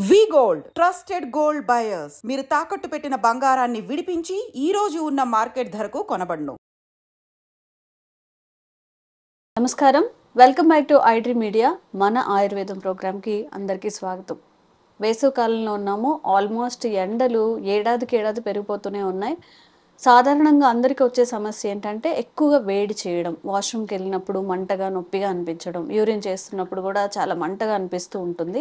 వి gold trusted gold buyers. మీరు తాకట్టు పెట్టిన బంగారాన్ని విడిపించి ఈ రోజు ఉన్న మార్కెట్ ధరకు కొనబడును. నమస్కారం, welcome back to iDream media. మన ఆయుర్వేదం ప్రోగ్రామ్కి అందరికీ స్వాగతం. వేసవి కాలంలో ఉన్నాము. ఆల్మోస్ట్ ఎండలు ఏడాదికి పెరిగిపోతూనే ఉన్నాయి. సాధారణంగా అందరికీ వచ్చే సమస్య ఏంటంటే ఎక్కువగా వేడి చేయడం, వాష్రూమ్కి వెళ్ళినప్పుడు మంటగా నొప్పిగా అనిపించడం, యూరిన్ చేస్తున్నప్పుడు కూడా చాలా మంటగా అనిపిస్తూ ఉంటుంది.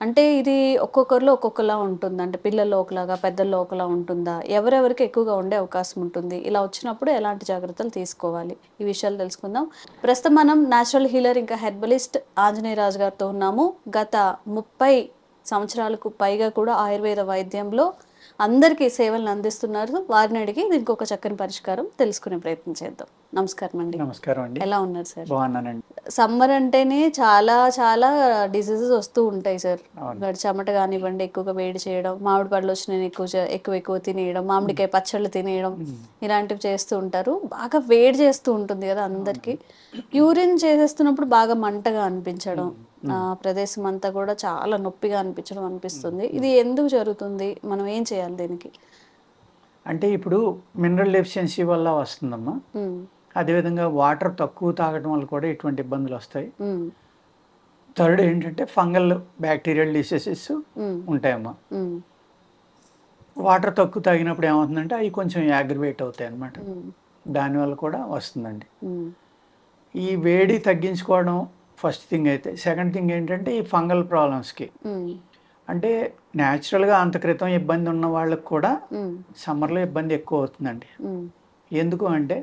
అంటే ఇది ఒక్కొక్కరిలో ఒక్కొక్కలా ఉంటుంది. అంటే పిల్లల్లో ఒకలాగా, పెద్దల్లో ఒకలా ఉంటుందా, ఎవరెవరికి ఎక్కువగా ఉండే అవకాశం ఉంటుంది, ఇలా వచ్చినప్పుడు ఎలాంటి జాగ్రత్తలు తీసుకోవాలి, ఈ విషయాలు తెలుసుకుందాం. ప్రస్తుతం మనం న్యాచురల్ హీలర్ ఇంకా హెర్బలిస్ట్ ఆంజనేయ రాజు గారితో ఉన్నాము. గత 30 సంవత్సరాలకు పైగా కూడా ఆయుర్వేద వైద్యంలో అందరికీ సేవలను అందిస్తున్నారు. వారిని అడిగి దీనికి ఒక చక్కని పరిష్కారం తెలుసుకునే ప్రయత్నం చేద్దాం. నమస్కారం అండి. నమస్కారం అండి. ఎలా ఉన్నారు సార్? బాగున్నానండి. సమ్మర్ అంటేనే చాలా చాలా డిసీజెస్ వస్తూ ఉంటాయి సార్. చెమట కానివ్వండి, ఎక్కువగా వేడి చేయడం, మామిడి పళ్ళు వచ్చినాయి ఎక్కువ తినేయడం, మామిడికాయ పచ్చళ్ళు తినేయడం, ఇలాంటివి చేస్తూ ఉంటారు. బాగా వేడి చేస్తూ ఉంటుంది కదా అందరికి. యూరిన్ చేసేస్తున్నప్పుడు బాగా మంటగా అనిపించడం, ప్రదేశం అంతా కూడా చాలా నొప్పిగా అనిపిస్తుంది. ఇది ఎందుకు జరుగుతుంది? మనం ఏం చేయాలి దీనికి? అంటే ఇప్పుడు మినరల్ డెఫిషియన్సీ వల్ల వస్తుందమ్మా. అదేవిధంగా వాటర్ తక్కువ తాగడం వల్ల కూడా ఇటువంటి ఇబ్బందులు వస్తాయి. థర్డ్ ఏంటంటే ఫంగల్ బ్యాక్టీరియల్ డిసీజెస్ ఉంటాయమ్మా. వాటర్ తక్కువ తాగినప్పుడు ఏమవుతుందంటే అవి కొంచెం యాగ్రివేట్ అవుతాయి అన్నమాట. దానివల్ల కూడా వస్తుందండి. ఈ వేడి తగ్గించుకోవడం ఫస్ట్ థింగ్ అయితే. సెకండ్ థింగ్ ఏంటంటే ఈ ఫంగల్ ప్రాబ్లమ్స్కి, అంటే న్యాచురల్గా అంత క్రితం ఇబ్బంది ఉన్న వాళ్ళకి కూడా సమ్మర్లో ఇబ్బంది ఎక్కువ అవుతుందండి. ఎందుకు అంటే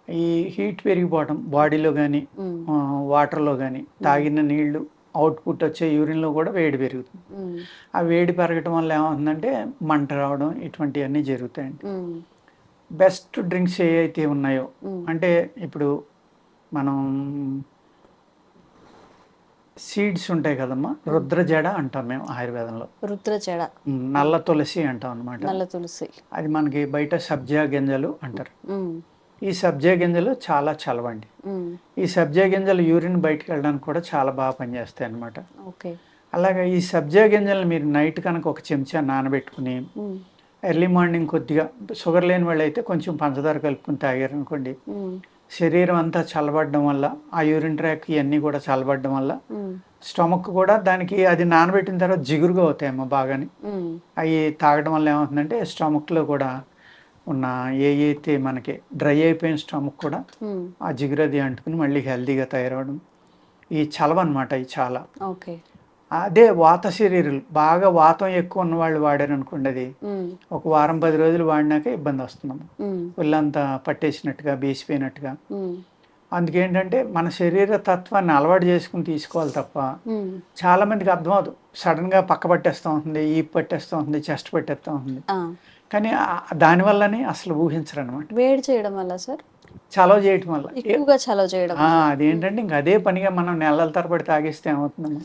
ఈ హీట్ పెరిగిపోవడం బాడీలో కానీ వాటర్లో కానీ, తాగిన నీళ్లు అవుట్పుట్ వచ్చే యూరిన్లో కూడా వేడి పెరుగుతుంది. ఆ వేడి పెరగటం వల్ల ఏమవుతుందంటే మంట రావడం, ఇటువంటివన్నీ జరుగుతాయండి. బెస్ట్ డ్రింక్స్ ఏ అయితే ఉన్నాయో, అంటే ఇప్పుడు మనం సీడ్స్ ఉంటాయి కదమ్మా, రుద్రజడ అంటాం మేము ఆయుర్వేదంలో. రుద్రజడ, నల్ల తులసి అంటాం అనమాట. నల్ల తులసి అది మనకి బయట సబ్జా గింజలు అంటారు. ఈ సబ్జా గింజలు చాలా చలవండి. ఈ సబ్జా గింజలు యూరిన్ బయటకు వెళ్ళడానికి కూడా చాలా బాగా పనిచేస్తాయి అనమాట. అలాగే ఈ సబ్జా గింజలు మీరు నైట్ కనుక ఒక చెంచా నానబెట్టుకుని ఎర్లీ మార్నింగ్ కొద్దిగా, షుగర్ లేని వాళ్ళు అయితే కొంచెం పంచదార కలుపుకుని తాగారు అనుకోండి, శరీరం అంతా చల్లబడడం వల్ల, ఆ యూరిన్ ట్రాక్ ఇవన్నీ కూడా చల్లబడడం వల్ల స్టమక్ కూడా దానికి అది నానబెట్టిన తర్వాత జిగురుగా అవుతాయమ్మా బాగాని. అవి తాగడం వల్ల ఏమవుతుందంటే స్టమక్లో కూడా ఉన్న అయితే మనకి డ్రై అయిపోయిన స్టమక్ కూడా ఆ జిగురు అది అంటుకుని మళ్ళీ హెల్తీగా తయారవడం, ఈ చలవ అనమాట. ఇది చాలా. అదే వాత శరీరాలు, బాగా వాతం ఎక్కువ ఉన్న వాళ్ళు వాడారు అనుకోండి, అది ఒక వారం 10 రోజులు వాడినాక ఇబ్బంది వస్తున్నాము. ఒళ్ళంతా పట్టేసినట్టుగా, బీసిపోయినట్టుగా. అందుకేంటంటే మన శరీర తత్వాన్ని అలవాటు చేసుకుని తీసుకోవాలి తప్ప, చాలా మందికి అర్థమవుతుంది. సడన్ గా పక్క పట్టేస్తూ ఉంటుంది, ఈ పట్టేస్తూ ఉంటుంది, చెస్ట్ పట్టేస్తూ ఉంటుంది. కానీ దానివల్లనే అసలు ఊహించరు అనమాట. వేడి చేయడం వల్ల సార్, చలవ చేయటం వల్ల, ఎక్కువగా చలవ చేయడం. అదేంటంటే ఇంక అదే పనిగా మనం నెలల తరబడి తాగిస్తే ఏమవుతుందమ్మా,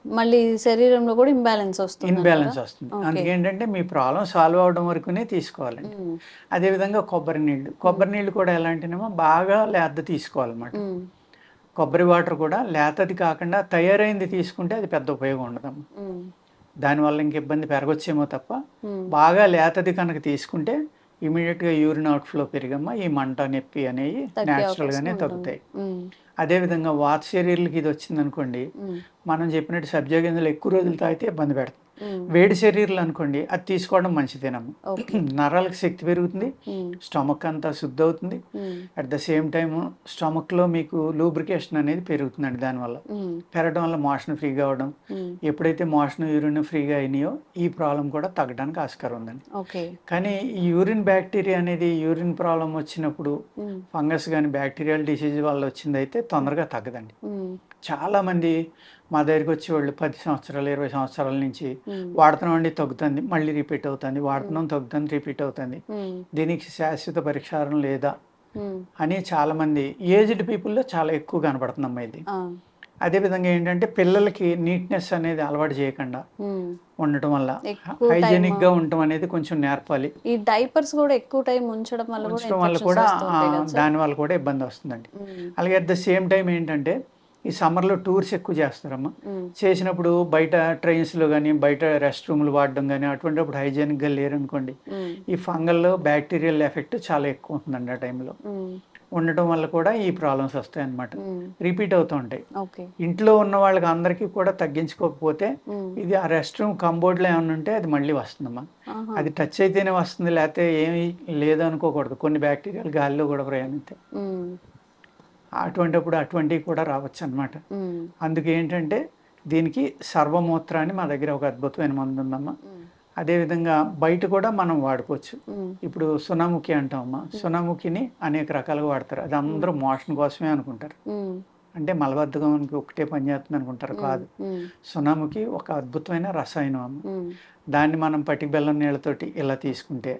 మళ్ళీ శరీరంలో కూడా ఇన్బ్యాలెన్స్ వస్తుంది. అందుకేంటంటే మీ ప్రాబ్లం సాల్వ్ అవడం వరకునే తీసుకోవాలండి. అదేవిధంగా కొబ్బరి నీళ్ళు కూడా ఎలాంటినేమో బాగా లేత తీసుకోవాలన్నమాట. కొబ్బరి వాటర్ కూడా లేతది కాకుండా తయారైంది తీసుకుంటే అది పెద్ద ఉపయోగం ఉండదమ్మా. దానివల్ల ఇంక ఇబ్బంది పెరగొచ్చేమో తప్ప, బాగా లేతది కనుక తీసుకుంటే ఇమీడియట్గా యూరిన్ అవుట్ఫ్లో పెరిగమ్మా ఈ మంట, నొప్పి అనేవి న్యాచురల్గానే తగ్గుతాయి. అదేవిధంగా వాత శరీరాలకి ఇది వచ్చింది అనుకోండి, మనం చెప్పినట్టు సబ్జా గింజలు ఎక్కువ రోజులు తాగితే ఇబ్బంది పెడుతుంది. వేడి శరీరాలు అనుకోండి, అది తీసుకోవడం మంచిదేనమ్మా. నరాలకు శక్తి పెరుగుతుంది, స్టమక్ అంతా శుద్ధి అవుతుంది. అట్ ద సేమ్ టైమ్ స్టమక్లో మీకు లూబ్రికేషన్ అనేది పెరుగుతుందండి. దానివల్ల పెరగడం వల్ల మోషన్ ఫ్రీగా అవడం, ఎప్పుడైతే మోషన్ యూరిన్ ఫ్రీగా అయినాయో ఈ ప్రాబ్లం కూడా తగ్గడానికి ఆస్కారం ఉందండి. కానీ ఈ యూరిన్ బ్యాక్టీరియా అనేది, యూరిన్ ప్రాబ్లం వచ్చినప్పుడు ఫంగస్ కానీ బ్యాక్టీరియల్ డిసీజ్ వల్ల వచ్చింది అయితే తొందరగా తగ్గదండి. చాలా మంది మా దగ్గరికి వచ్చి వాళ్ళు 10 సంవత్సరాలు 20 సంవత్సరాల నుంచి వాడుతున్నామండి, తగ్గుతుంది, మళ్ళీ రిపీట్ అవుతుంది, వాడుతున్నాం, తగ్గుతుంది, రిపీట్ అవుతుంది, దీనికి శాశ్వత పరిష్కారం లేదా అని చాలా మంది ఏజ్డ్ పీపుల్లో చాలా ఎక్కువ కనపడుతుందమ్మా ఇది. అదేవిధంగా ఏంటంటే పిల్లలకి నీట్నెస్ అనేది అలవాటు చేయకుండా ఉండటం వల్ల, హైజెనిక్ గా ఉండటం అనేది కొంచెం నేర్పాలి. ఈ డైపర్స్ కూడా ఎక్కువ టైం ఉంచడం వల్ల కూడా దాని వల్ల కూడా ఇబ్బంది వస్తుందండి. అలాగే అట్ ద సేమ్ టైం ఏంటంటే ఈ సమ్మర్లో టూర్స్ ఎక్కువ చేస్తారమ్మా. చేసినప్పుడు బయట ట్రైన్స్లో కానీ బయట రెస్ట్ రూమ్లు వాడడం కానీ అటువంటిప్పుడు హైజీనిక్గా లేరనుకోండి, ఈ ఫంగల్ బ్యాక్టీరియల్ ఎఫెక్ట్ చాలా ఎక్కువ ఉంటుందండి ఆ టైంలో. ఉండటం వల్ల కూడా ఈ ప్రాబ్లమ్స్ వస్తాయి అన్నమాట, రిపీట్ అవుతూ ఉంటాయి. ఇంట్లో ఉన్న వాళ్ళకి అందరికీ కూడా తగ్గించుకోకపోతే ఇది ఆ రెస్ట్ రూమ్ కంబోర్డ్లో ఏమైనా ఉంటే అది మళ్ళీ వస్తుందమ్మా. అది టచ్ అయితేనే వస్తుంది, లేకపోతే ఏమీ లేదనుకోకూడదు. కొన్ని బ్యాక్టీరియాలు గాలిలో కూడా ప్రయాణిస్తాయి. అటువంటివి కూడా రావచ్చు అన్నమాట. అందుకే ఏంటంటే దీనికి సర్వమూత్ర అని మా దగ్గర ఒక అద్భుతమైన మందు ఉందమ్మా. అదేవిధంగా బయట కూడా మనం వాడుకోవచ్చు. ఇప్పుడు సునాముఖి అంటామమ్మా. సునాముఖిని అనేక రకాలుగా వాడతారు. అది అందరూ మోషన్ కోసమే అనుకుంటారు, అంటే మలబద్ధకానికి ఒకటే పనిచేస్తుంది అనుకుంటారు. కాదు, సునాముఖి ఒక అద్భుతమైన రసాయనం అమ్మ. దాన్ని మనం పటిక బెల్లం నీళ్ళతోటి ఇలా తీసుకుంటే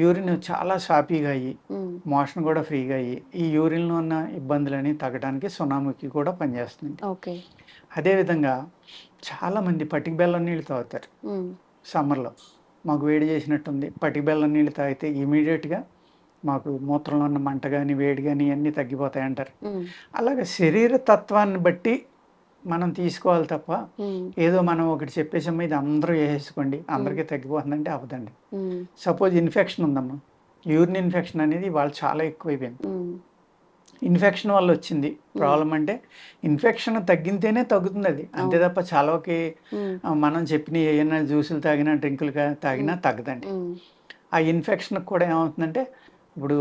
యూరిన్ చాలా సాఫీగా అయ్యి మోషన్ కూడా ఫ్రీగా అయ్యి ఈ యూరిన్లో ఉన్న ఇబ్బందులని తగ్గడానికి సునాముఖి కూడా పనిచేస్తుంది. అదేవిధంగా చాలామంది పటిక బెల్లం నీళ్ళు తాగుతారు సమ్మర్లో. మాకు వేడి చేసినట్టుంది, పటిక బెల్లం నీళ్ళు తాగితే ఇమీడియట్గా మాకు మూత్రంలో ఉన్న మంట కానీ వేడి కానీ ఇవన్నీ తగ్గిపోతాయి అంటారు. అలాగే శరీర తత్వాన్ని బట్టి మనం తీసుకోవాలి తప్ప ఏదో మనం ఒకటి చెప్పేసాము ఇది అందరూ వేసేసుకోండి అందరికీ తగ్గిపోతుందంటే అవ్వదండి. సపోజ్ ఇన్ఫెక్షన్ ఉందమ్మా, యూరిన్ ఇన్ఫెక్షన్ అనేది వాళ్ళు చాలా ఎక్కువైపోయింది. ఇన్ఫెక్షన్ వల్ల వచ్చింది ప్రాబ్లం. అంటే ఇన్ఫెక్షన్ తగ్గితేనే తగ్గుతుంది అది, అంతే తప్ప చాలాకి మనం చెప్పిన ఏమైనా జ్యూసులు తాగినా డ్రింకులు తాగినా తగ్గదండి. ఆ ఇన్ఫెక్షన్కి కూడా ఏమవుతుందంటే ఇప్పుడు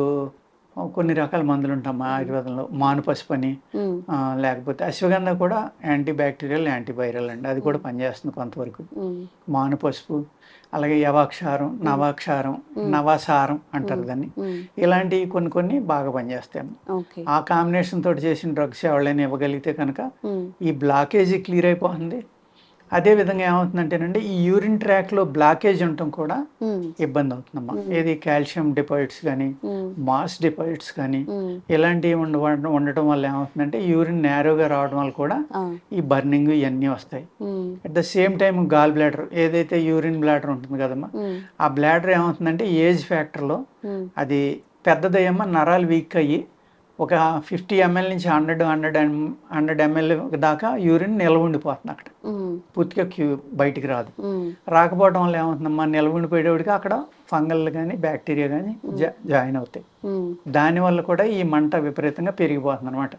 కొన్ని రకాల మందులు ఉంటామా ఆయుర్వేదంలో, మానుపసుపు అని, లేకపోతే అశ్వగంధ కూడా యాంటీ బ్యాక్టీరియల్ యాంటీవైరల్ అండి, అది కూడా పనిచేస్తుంది కొంతవరకు. మానుపసుపు, అలాగే యవాక్షారం, నవాక్షారం, నవాసారం అంటారు దాన్ని. ఇలాంటివి కొన్ని బాగా పనిచేస్తాయి. ఆ కాంబినేషన్ తోటి చేసిన డ్రగ్స్ ఎవరైనా ఇవ్వగలిగితే కనుక ఈ బ్లాకేజీ క్లియర్ అయిపోతుంది. అదే విధంగా ఏమవుతుందంటేనండి ఈ యూరిన్ ట్రాక్ లో బ్లాకేజ్ ఉండటం కూడా ఇబ్బంది అవుతుందమ్మా. ఏది కాల్షియం డిపాజిట్స్ కానీ మాస్ డిపాజిట్స్ కానీ ఇలాంటివి ఉండటం వల్ల ఏమవుతుందంటే యూరిన్ నేరోగా రావడం వల్ల కూడా ఈ బర్నింగ్ ఇవన్నీ వస్తాయి. At the same time gall bladder, ఏదైతే యూరిన్ బ్లాడర్ ఉంటుంది కదమ్మా, ఆ బ్లాడర్ ఏమవుతుందంటే ఏజ్ ఫ్యాక్టర్లో అది పెద్దదయ్యమ్మా, నరాలు వీక్ అయ్యి ఒక 50 ml నుంచి 100 ml దాకా యూరిన్ నిల్వ ఉండిపోతుంది అక్కడ, పూర్తిగా బయటికి రాదు. రాకపోవడం వల్ల ఏమవుతుందమ్మా, నిల్వ ఉండిపోయేటికి అక్కడ ఫంగల్ కానీ బ్యాక్టీరియా కానీ జాయిన్ అవుతాయి. దానివల్ల కూడా ఈ మంట విపరీతంగా పెరిగిపోతుంది అనమాట.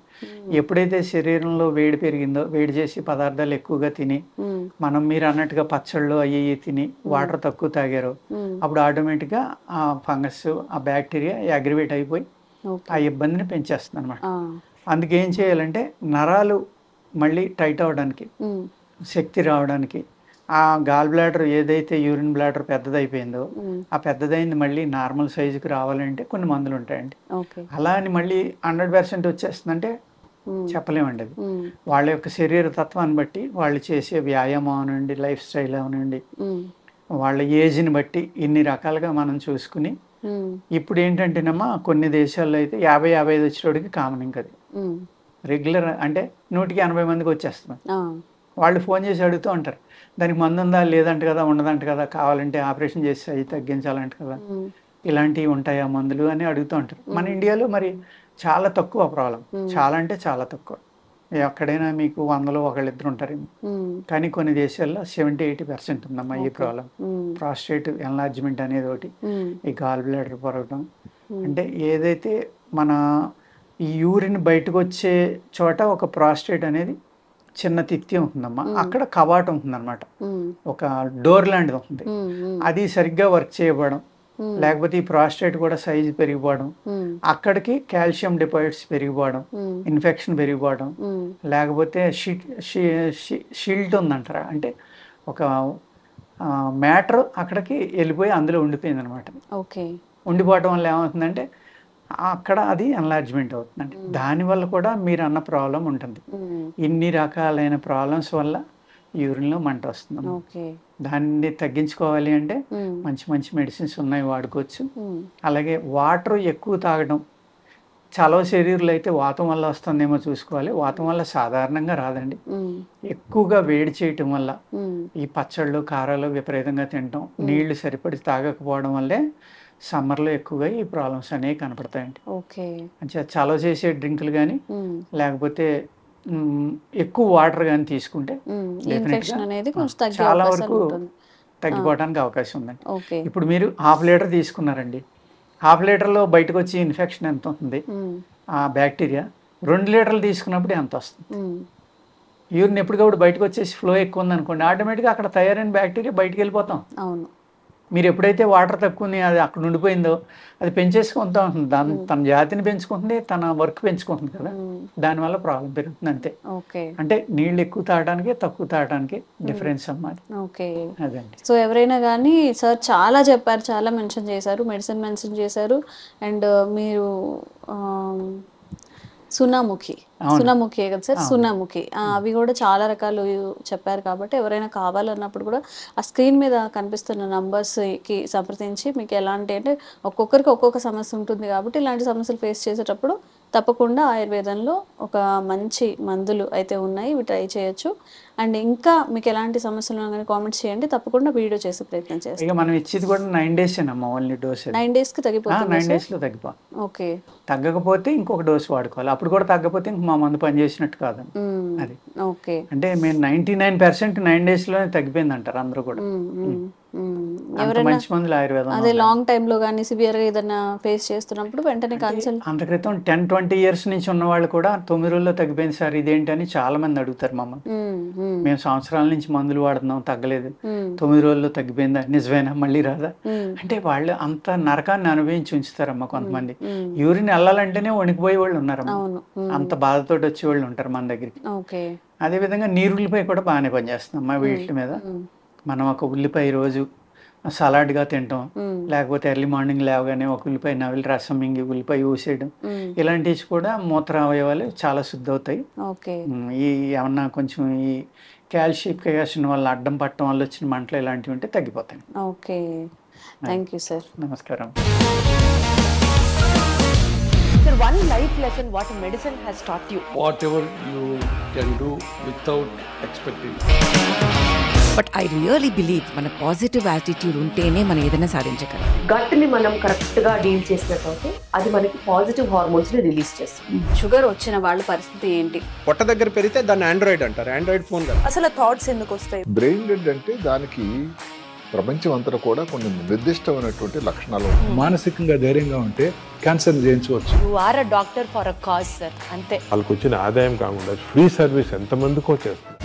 ఎప్పుడైతే శరీరంలో వేడి పెరిగిందో, వేడి చేసి పదార్థాలు ఎక్కువగా తిని మనం మీరు అన్నట్టుగా పచ్చళ్ళు అయ్యి తిని వాటర్ తక్కువ తాగారో అప్పుడు ఆటోమేటిక్గా ఆ ఫంగస్ ఆ బ్యాక్టీరియా అగ్రివేట్ అయిపోయి ఆ ఇబ్బందిని పెంచేస్తుంది అనమాట. అందుకే ఏం చేయాలంటే నరాలు మళ్ళీ టైట్ అవడానికి, శక్తి రావడానికి, ఆ గాల్ బ్లాడర్ ఏదైతే యూరిన్ బ్లాడర్ పెద్దదైపోయిందో ఆ పెద్దదైంది మళ్ళీ నార్మల్ సైజుకి రావాలంటే కొన్ని మందులు ఉంటాయండి. అలా అని మళ్ళీ 100% వచ్చేస్తుందంటే చెప్పలేమండి. అది వాళ్ళ యొక్క శరీర తత్వాన్ని బట్టి, వాళ్ళు చేసే వ్యాయామం అవనండి, లైఫ్ స్టైల్ అవనండి, వాళ్ళ ఏజ్ని బట్టి ఇన్ని రకాలుగా మనం చూసుకుని. ఇప్పుడు ఏంటంటేనమ్మా కొన్ని దేశాల్లో అయితే 50-55 వచ్చేటోడికి కామన్. ఇంకా అది రెగ్యులర్ అంటే 180 మందికి వచ్చేస్తుంది. వాళ్ళు ఫోన్ చేసి అడుగుతూ ఉంటారు, దానికి మందు ఉందా లేదంట కదా, ఉండదంట కదా, కావాలంటే ఆపరేషన్ చేసి అవి తగ్గించాలంట కదా, ఇలాంటివి ఉంటాయా మందులు అని అడుగుతూ ఉంటారు. మన ఇండియాలో మరి చాలా తక్కువ ప్రాబ్లం, చాలా అంటే చాలా తక్కువ. ఎక్కడైనా మీకు 100లో ఒకళ్ళిద్దరు ఉంటారేమో, కానీ కొన్ని దేశాల్లో 70-80% ఉందమ్మా ఈ ప్రాబ్లం. ప్రాస్టేట్ ఎన్లార్జ్మెంట్ అనేది ఒకటి, ఈ గాల్ బ్లాడర్ పొరగడం. అంటే ఏదైతే మన ఈ యూరిన్ బయటకు వచ్చే చోట ఒక ప్రాస్టేట్ అనేది చిన్న తిత్తి ఉంటుందమ్మా, అక్కడ కవాటం ఉంటుందన్నమాట, ఒక డోర్ లాంటిది ఉంటుంది. అది సరిగ్గా వర్క్ చేయబడడం, లేకపోతే ఈ ప్రాస్టేట్ కూడా సైజు పెరిగిపోవడం, అక్కడికి కాల్షియం డిపాజిట్స్ పెరిగిపోవడం, ఇన్ఫెక్షన్ పెరిగిపోవడం, లేకపోతే షిల్ట్ ఉందంటారా, అంటే ఒక మ్యాటర్ అక్కడికి వెళ్ళిపోయి అందులో ఉండిపోయింది అనమాట. ఉండిపోవడం వల్ల ఏమవుతుందంటే అక్కడ అది ఎన్లార్జ్మెంట్ అవుతుందండి. దానివల్ల కూడా మీరు అన్న ప్రాబ్లం ఉంటుంది. ఇన్ని రకాలైన ప్రాబ్లమ్స్ వల్ల యూరిన్లో మంట వస్తుంది. దాన్ని తగ్గించుకోవాలి అంటే మంచి మంచి మెడిసిన్స్ ఉన్నాయి, వాడుకోవచ్చు. అలాగే వాటర్ ఎక్కువ తాగడం, చలవ శరీరంలో అయితే వాతం వల్ల వస్తుందేమో చూసుకోవాలి. వాతం వల్ల సాధారణంగా రాదండి, ఎక్కువగా వేడి చేయటం వల్ల, ఈ పచ్చళ్ళు కారాలు విపరీతంగా తినటం, నీళ్లు సరిపడి తాగకపోవడం వల్లే సమ్మర్లో ఎక్కువగా ఈ ప్రాబ్లమ్స్ అనేవి కనపడతాయండి. అంటే చలవ చేసే డ్రింకులు కానీ లేకపోతే ఎక్కువ వాటర్ కానీ తీసుకుంటే ఇన్ఫెక్షన్ అనేది కొంచెం తగ్గే చాలా అవకాశాలు వరకు ఉంటుంది. తగ్గిపోవడానికి అవకాశం ఉందండి. ఓకే. ఇప్పుడు మీరు 1/2 లీటర్ తీసుకున్నారండి, 1/2 లీటర్లో బయటకు వచ్చి ఇన్ఫెక్షన్ ఎంత ఉంటుంది, ఆ బ్యాక్టీరియా 2 లీటర్లు తీసుకున్నప్పుడు ఎంత వస్తుంది. యూరిన్ ఎప్పటికప్పుడు బయటకు వచ్చేసి ఫ్లో ఎక్కువ ఉంది అనుకోండి, ఆటోమేటిక్గా అక్కడ తయారైన బ్యాక్టీరియా బయటకు వెళ్ళిపోతాం. అవును. మీరు ఎప్పుడైతే వాటర్ తక్కువని అది అక్కడ ఉండిపోయిందో అది పెంచేసుకుంటూ ఉంటుంది, తన జాతిని పెంచుకుంటుంది, తన వర్క్ పెంచుకుంటుంది కదా, దానివల్ల ప్రాబ్లం పెరుగుతుంది అంతే. ఓకే. అంటే నీళ్ళు ఎక్కువ తాగడానికి తక్కువ తాగడానికి డిఫరెన్స్ అన్నమాట. ఓకే. అదండి. సో ఎవరైనా కానీ సార్ చాలా చెప్పారు, చాలా మెన్షన్ చేశారు, మెడిసిన్ మెన్షన్ చేశారు, అండ్ మీరు సునాముఖి కదా సార్, సునాముఖి అవి కూడా చాలా రకాలు చెప్పారు. కాబట్టి ఎవరైనా కావాలన్నప్పుడు కూడా ఆ స్క్రీన్ మీద కనిపిస్తున్న నంబర్స్కి సంప్రదించి మీకు ఎలాంటి అంటే ఒక్కొక్కరికి ఒక్కొక్క సమస్య ఉంటుంది కాబట్టి ఇలాంటి సమస్యలు ఫేస్ చేసేటప్పుడు తప్పకుండా ఆయుర్వేదంలో ఒక మంచి మందులు అయితే ఉన్నాయి, ఇవి ట్రై చేయొచ్చు. అండ్ ఇంకా మీకు ఎలాంటి సమస్యలు కానీ కామెంట్స్ చేయండి, తప్పకుండా వీడియో చేసే ప్రయత్నం చేస్తాం. ఇక మనం ఇచ్చేది కూడా 9 days ఓన్లీ డోస్. 9 daysకి తగ్గిపోతుంది. 9 daysలో తగ్గిపో. ఓకే. తగ్గకపోతే ఇంకొక డోస్ వాడుకోవాలి, అప్పుడు కూడా తగ్గకపోతే ఇంక మా మందు పనిచేసినట్టు కాదు అది. ఓకే. అంటే మేము 99% 9 daysలోనే తగ్గిపోయింది అంటారు అందరూ కూడా. మంచి మందులు ఆయుర్వేదం అదే లాంగ్ టైమ్ లో కానీ సివియర్ గా ఏదైనా ఫేస్ చేస్తున్నప్పుడు వెంటనే కన్సల్ట్. అంత క్రితం 10-20 years నుంచి ఉన్న వాళ్ళు కూడా 9 రోజుల్లో తగ్గిపోయింది సార్ ఇదేంటి అని చాలా మంది అడుగుతారు మమ్మల్ని. మేము సంవత్సరాల నుంచి మందులు వాడుతున్నాం తగ్గలేదు, 9 రోజుల్లో తగ్గిపోయిందా, నిజమేనా, మళ్ళీ రాదా అంటే వాళ్ళు అంత నరకాన్ని అనుభవించి ఉంచుతారమ్మా. కొంతమంది యూరిన్ వెళ్ళాలంటేనే వణికిపోయే వాళ్ళు ఉన్నారమ్మా, అంత బాధతో వచ్చే వాళ్ళు ఉంటారు మన దగ్గరికి. అదేవిధంగా నీరుల్లిపాయ కూడా బాగానే పనిచేస్తుందమ్మా వీటి మీద. మనం ఒక ఉల్లిపాయ రోజు సలాడ్గా తింటాం, లేకపోతే ఎర్లీ మార్నింగ్ లేవగానే ఒక ఉల్లిపాయ నవిలి రసం మింగి ఉల్లిపాయ ఊసేయడం, ఇలాంటివి కూడా మూత్ర అవయవాలు చాలా శుద్ధి అవుతాయి. ఈ ఏమన్నా కొంచెం ఈ కాల్షిఫికేషన్ వల్ల అడ్డం పట్టడం వల్ల వచ్చిన మంటలు ఇలాంటివి ఉంటే తగ్గిపోతాయి. ఓకే. Thank you sir. నమస్కారం. Sir, one life lesson what medicine has taught you. Whatever you can do without expecting. But I really believe మన పాజిటివ్ యాటిట్యూడ్ ఉంటేనే మనం ఏదైనా సాధించగలం. గట్ ని మనం కరెక్ట్ గా డీల్ చేసినట్లయితే అది మనకి పాజిటివ్ హార్మోన్స్ ని రిలీజ్ చేస్తుంది. షుగర్ వచ్చిన వాళ్ళ పరిస్థితి ఏంటి? పొట్ట దగ్గర పెరిగితే దాన్ని ఆండ్రాయిడ్ అంటారు, ఆండ్రాయిడ్ ఫోన్ కదా. అసలు థాట్స్ ఎందుకు వస్తాయి? బ్రెయిన్ డెడ్ అంటే దానికి ప్రపంచం అంతా కూడా కొన్ని నిర్దిష్టమైనటువంటి లక్షణాలు. మానసికంగా ధైర్యంగా ఉంటే క్యాన్సర్ జయించవచ్చు. You are a doctor for a cause sir, అంతే. వాళ్ళకి వచ్చిన ఆదాయం కాకుండా ఫ్రీ సర్వీస్ ఎంతమందికో చేస్తుంది.